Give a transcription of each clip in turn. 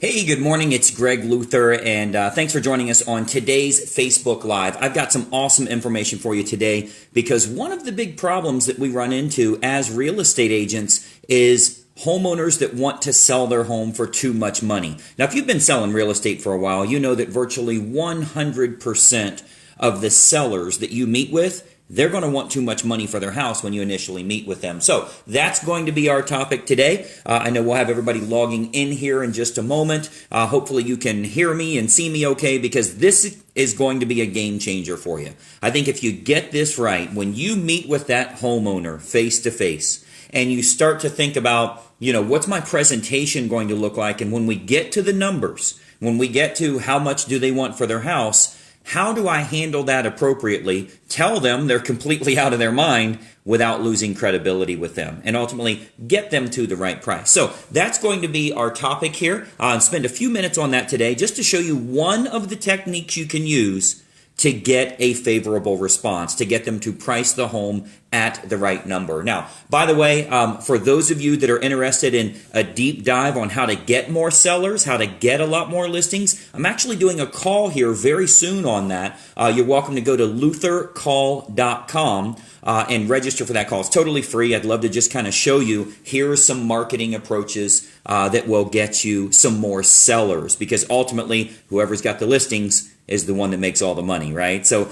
Hey, good morning. It's Greg Luther, and thanks for joining us on today's Facebook Live. I've got some awesome information for you today because one of the big problems that we run into as real estate agents is homeowners that want to sell their home for too much money. Now, if you've been selling real estate for a while, you know that virtually 100% of the sellers that you meet with, they're going to want too much money for their house when you initially meet with them. So that's going to be our topic today. I know we'll have everybody logging in here in just a moment. Hopefully you can hear me and see me okay, because this is going to be a game changer for you. I think if you get this right, when you meet with that homeowner face to face and you start to think about, what's my presentation going to look like? And when we get to the numbers, when we get to how much do they want for their house, how do I handle that appropriately? Tell them they're completely out of their mind without losing credibility with them, and ultimately get them to the right price. So that's going to be our topic here. I'll spend a few minutes on that today just to show you one of the techniques you can use to get a favorable response, to get them to price the home at the right number. Now, by the way, for those of you that are interested in a deep dive on how to get more sellers, how to get a lot more listings, I'm actually doing a call here very soon on that. You're welcome to go to luthercall.com and register for that call. It's totally free. I'd love to just kind of show you, here are some marketing approaches that will get you some more sellers, because ultimately, whoever's got the listings is the one that makes all the money, right? So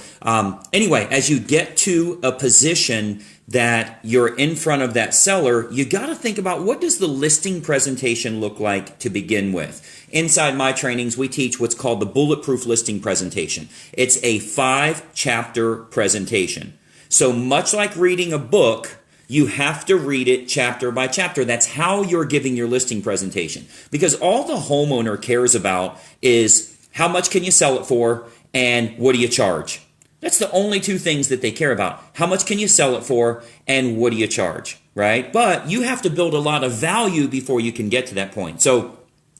anyway, as you get to a position that you're in front of that seller, you got to think about, what does the listing presentation look like to begin with? Inside my trainings, we teach what's called the bulletproof listing presentation. It's a 5-chapter presentation. So much like reading a book, you have to read it chapter by chapter. That's how you're giving your listing presentation. Because all the homeowner cares about is, how much can you sell it for, and what do you charge? That's the only two things that they care about. How much can you sell it for, and what do you charge, right? But you have to build a lot of value before you can get to that point. So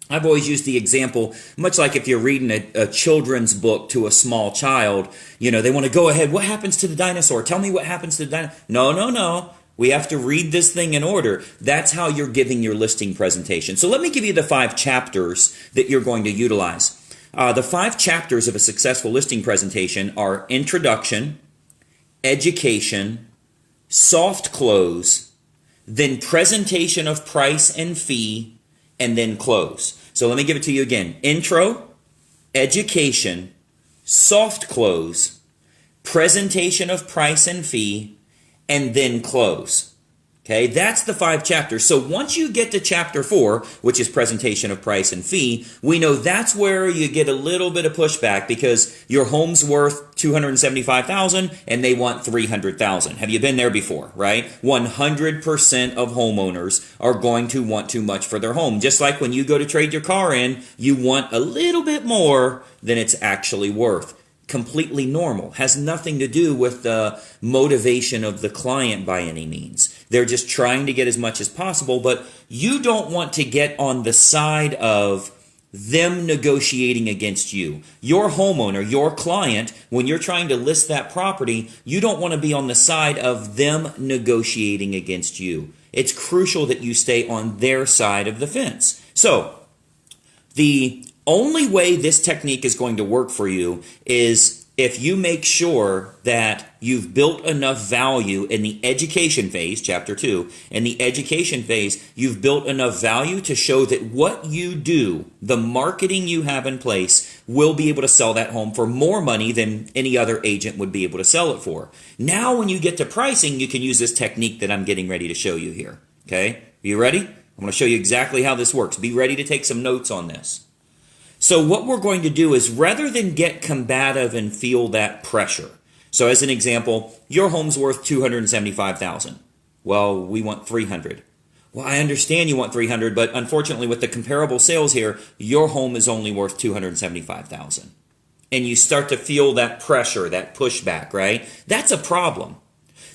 I've always used the example, much like if you're reading a children's book to a small child, they want to go ahead, what happens to the dinosaur? Tell me what happens to the dinosaur. No. We have to read this thing in order. That's how you're giving your listing presentation. So let me give you the 5 chapters that you're going to utilize. The 5 chapters of a successful listing presentation are introduction, education, soft close, then presentation of price and fee, and then close. So let me give it to you again. Intro, education, soft close, presentation of price and fee, and then close. Okay, that's the 5 chapters. So once you get to chapter 4, which is presentation of price and fee, we know that's where you get a little bit of pushback, because your home's worth $275,000 and they want $300,000. Have you been there before, right? 100% of homeowners are going to want too much for their home. Just like when you go to trade your car in, you want a little bit more than it's actually worth. Completely normal. Has nothing to do with the motivation of the client by any means. They're just trying to get as much as possible, but you don't want to get on the side of them negotiating against you. Your homeowner, your client, when you're trying to list that property, you don't want to be on the side of them negotiating against you. It's crucial that you stay on their side of the fence. So, the only way this technique is going to work for you is if you make sure that you've built enough value in the education phase, chapter 2, in the education phase, you've built enough value to show that what you do, the marketing you have in place, will be able to sell that home for more money than any other agent would be able to sell it for. Now, when you get to pricing, you can use this technique that I'm getting ready to show you here. Okay? Are you ready? I'm going to show you exactly how this works. Be ready to take some notes on this. So what we're going to do is, rather than get combative and feel that pressure. So as an example, your home's worth $275,000. Well, we want $300,000. Well, I understand you want $300,000, but unfortunately with the comparable sales here, your home is only worth $275,000. And you start to feel that pressure, that pushback, right? That's a problem.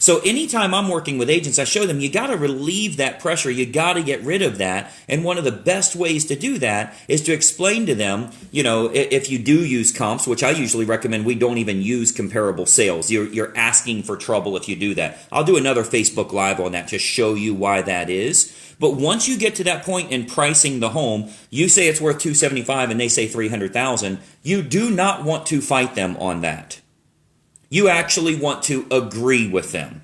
So anytime I'm working with agents, I show them you got to relieve that pressure. You got to get rid of that. And one of the best ways to do that is to explain to them, if you do use comps, which I usually recommend we don't even use comparable sales. You're asking for trouble if you do that. I'll do another Facebook Live on that to show you why that is. But once you get to that point in pricing the home, you say it's worth $275 and they say $300,000, you do not want to fight them on that. You actually want to agree with them.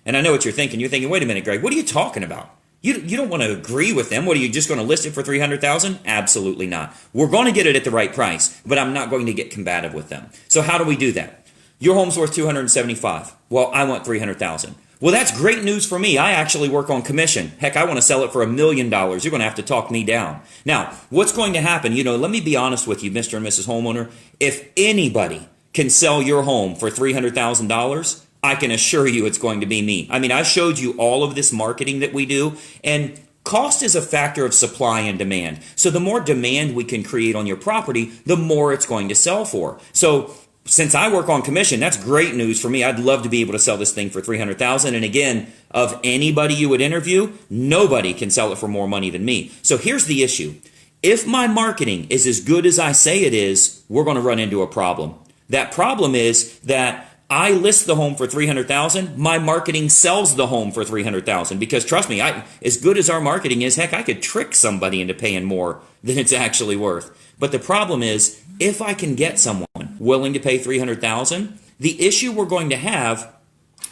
And I know what you're thinking. You're thinking, wait a minute, Greg, what are you talking about? You don't want to agree with them. What, are you just going to list it for $300,000? Absolutely not. We're going to get it at the right price, but I'm not going to get combative with them. So how do we do that? Your home's worth $275,000. Well, I want $300,000. Well, that's great news for me. I actually work on commission. Heck, I want to sell it for $1 million. You're going to have to talk me down. Now, what's going to happen? Let me be honest with you, Mr. and Mrs. Homeowner. If anybody can sell your home for $300,000, I can assure you it's going to be me. I mean, I showed you all of this marketing that we do, and cost is a factor of supply and demand. So the more demand we can create on your property, the more it's going to sell for. So since I work on commission, that's great news for me. I'd love to be able to sell this thing for $300,000. And again, of anybody you would interview, nobody can sell it for more money than me. So here's the issue. If my marketing is as good as I say it is, we're going to run into a problem. That problem is that I list the home for $300,000. My marketing sells the home for $300,000 because trust me, as good as our marketing is, heck, I could trick somebody into paying more than it's actually worth. But the problem is, if I can get someone willing to pay $300,000, the issue we're going to have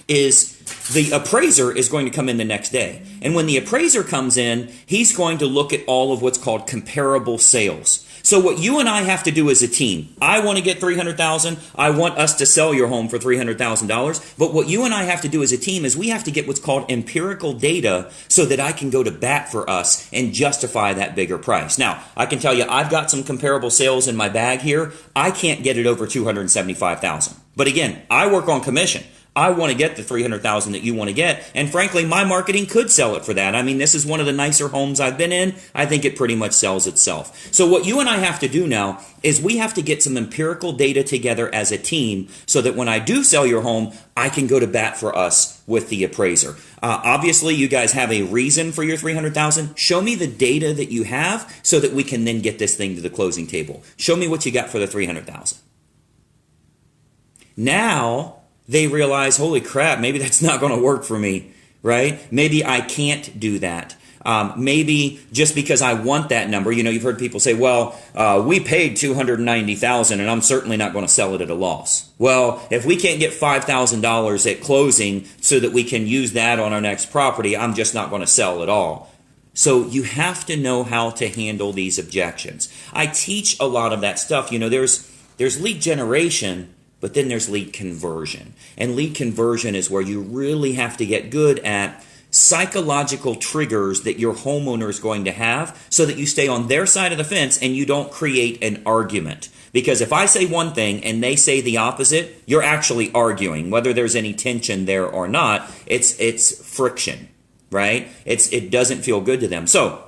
is the appraiser is going to come in the next day. And when the appraiser comes in, he's going to look at all of what's called comparable sales. So what you and I have to do as a team, I want to get $300,000. I want us to sell your home for $300,000. But what you and I have to do as a team is we have to get what's called empirical data so that I can go to bat for us and justify that bigger price. Now, I can tell you I've got some comparable sales in my bag here. I can't get it over $275,000. But again, I work on commission. I want to get the $300,000 that you want to get. And frankly, my marketing could sell it for that. I mean, this is one of the nicer homes I've been in. I think it pretty much sells itself. So what you and I have to do now is we have to get some empirical data together as a team so that when I do sell your home, I can go to bat for us with the appraiser. Obviously, you guys have a reason for your $300,000. Show me the data that you have so that we can then get this thing to the closing table. Show me what you got for the $300,000. Now, they realize, holy crap, maybe that's not going to work for me, right? Maybe I can't do that. Maybe just because I want that number, you've heard people say, well, we paid $290,000 and I'm certainly not going to sell it at a loss. Well, if we can't get $5,000 at closing so that we can use that on our next property, I'm just not going to sell at all. So you have to know how to handle these objections. I teach a lot of that stuff. There's lead generation, but then there's lead conversion. And lead conversion is where you really have to get good at psychological triggers that your homeowner is going to have so that you stay on their side of the fence and you don't create an argument. Because if I say one thing and they say the opposite, you're actually arguing. Whether there's any tension there or not, it's friction, right? It doesn't feel good to them. So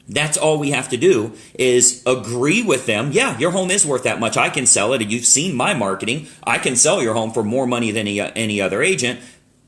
that's all we have to do is agree with them. Yeah, your home is worth that much. I can sell it. And you've seen my marketing. I can sell your home for more money than any other agent.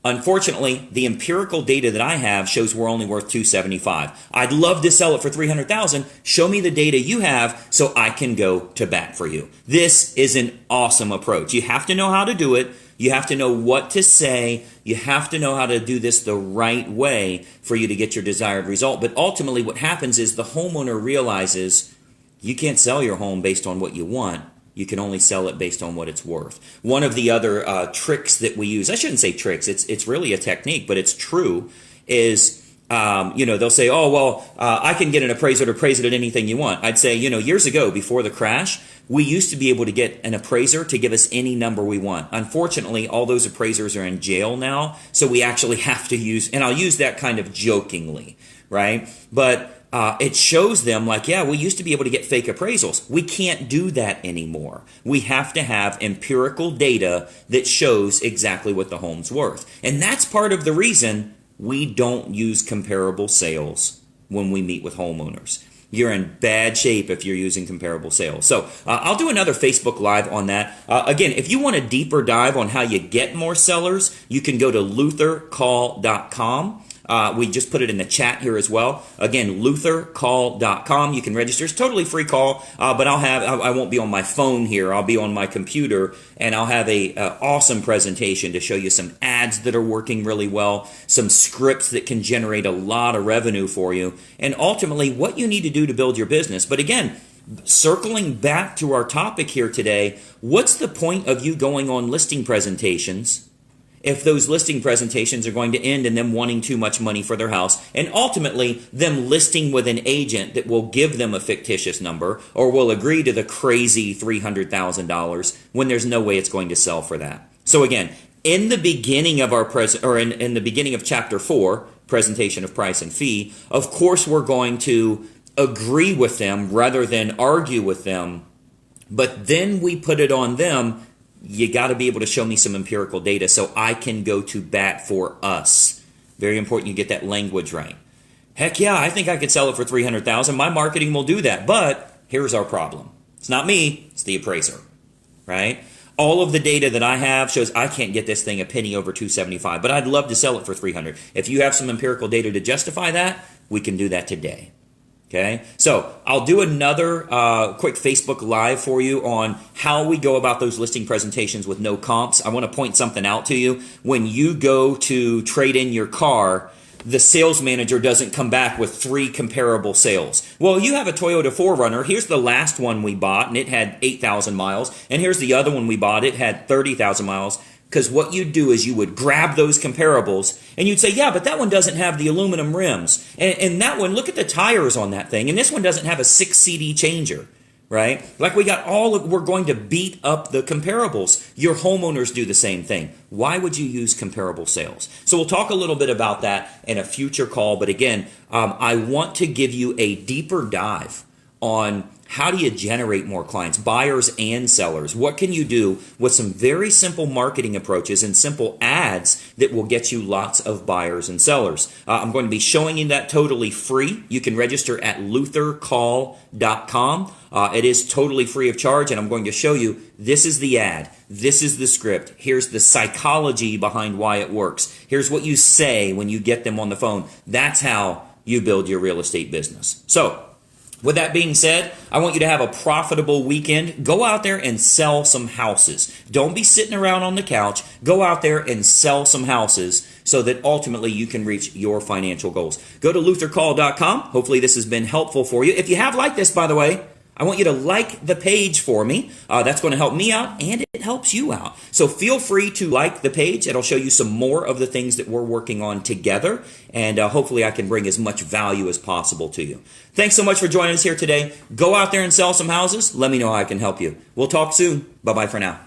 Unfortunately, the empirical data that I have shows we're only worth $275,000. I'd love to sell it for $300,000. Show me the data you have so I can go to bat for you. This is an awesome approach. You have to know how to do it. You have to know what to say. You have to know how to do this the right way for you to get your desired result. But ultimately what happens is the homeowner realizes you can't sell your home based on what you want. You can only sell it based on what it's worth. One of the other tricks that we use, I shouldn't say tricks, it's really a technique, but it's true, is they'll say, oh, well, I can get an appraiser to appraise it at anything you want. I'd say, years ago, before the crash, we used to be able to get an appraiser to give us any number we want. Unfortunately, all those appraisers are in jail now, so we actually have to use, and I'll use that kind of jokingly, right? But it shows them like, yeah, we used to be able to get fake appraisals. We can't do that anymore. We have to have empirical data that shows exactly what the home's worth. And that's part of the reason we don't use comparable sales when we meet with homeowners. you're in bad shape if you're using comparable sales. So I'll do another Facebook Live on that. Again, if you want a deeper dive on how you get more sellers, you can go to luthercall.com. We just put it in the chat here as well. Again, luthercall.com. You can register. It's a totally free call, but I won't be on my phone here. I'll be on my computer, and I'll have a awesome presentation to show you some ads that are working really well, some scripts that can generate a lot of revenue for you, and ultimately what you need to do to build your business. But again, circling back to our topic here today, what's the point of you going on listing presentations if those listing presentations are going to end in them wanting too much money for their house, and ultimately them listing with an agent that will give them a fictitious number or will agree to the crazy $300,000 when there's no way it's going to sell for that? So again, in the beginning of our in the beginning of chapter 4, presentation of price and fee, of course we're going to agree with them rather than argue with them, but then we put it on them. You got to be able to show me some empirical data so I can go to bat for us. Very important you get that language right. Heck yeah, I think I could sell it for $300,000. My marketing will do that. But here's our problem. It's not me, it's the appraiser, right? All of the data that I have shows I can't get this thing a penny over $275, but I'd love to sell it for $300. If you have some empirical data to justify that, we can do that today. Okay, so I'll do another quick Facebook Live for you on how we go about those listing presentations with no comps. I want to point something out to you. When you go to trade in your car, the sales manager doesn't come back with 3 comparable sales. Well, you have a Toyota 4Runner. Here's the last one we bought, and it had 8,000 miles. And here's the other one we bought. It had 30,000 miles. Because what you'd do is you would grab those comparables and you'd say, yeah, but that one doesn't have the aluminum rims. And that one, look at the tires on that thing. And this one doesn't have a 6 CD changer, right? Like we're going to beat up the comparables. Your homeowners do the same thing. Why would you use comparable sales? So we'll talk a little bit about that in a future call. But again, I want to give you a deeper dive on how do you generate more clients, buyers and sellers? What can you do with some very simple marketing approaches and simple ads that will get you lots of buyers and sellers? I'm going to be showing you that totally free. You can register at luthercall.com. It is totally free of charge, and I'm going to show you this is the ad. This is the script. Here's the psychology behind why it works. Here's what you say when you get them on the phone. That's how you build your real estate business. So, with that being said, I want you to have a profitable weekend. Go out there and sell some houses. Don't be sitting around on the couch. Go out there and sell some houses so that ultimately you can reach your financial goals. Go to luthercall.com. Hopefully this has been helpful for you. If you have liked this, by the way, I want you to like the page for me. That's going to help me out, and it helps you out. So feel free to like the page. It'll show you some more of the things that we're working on together, and hopefully I can bring as much value as possible to you. Thanks so much for joining us here today. Go out there and sell some houses. Let me know how I can help you. We'll talk soon. Bye-bye for now.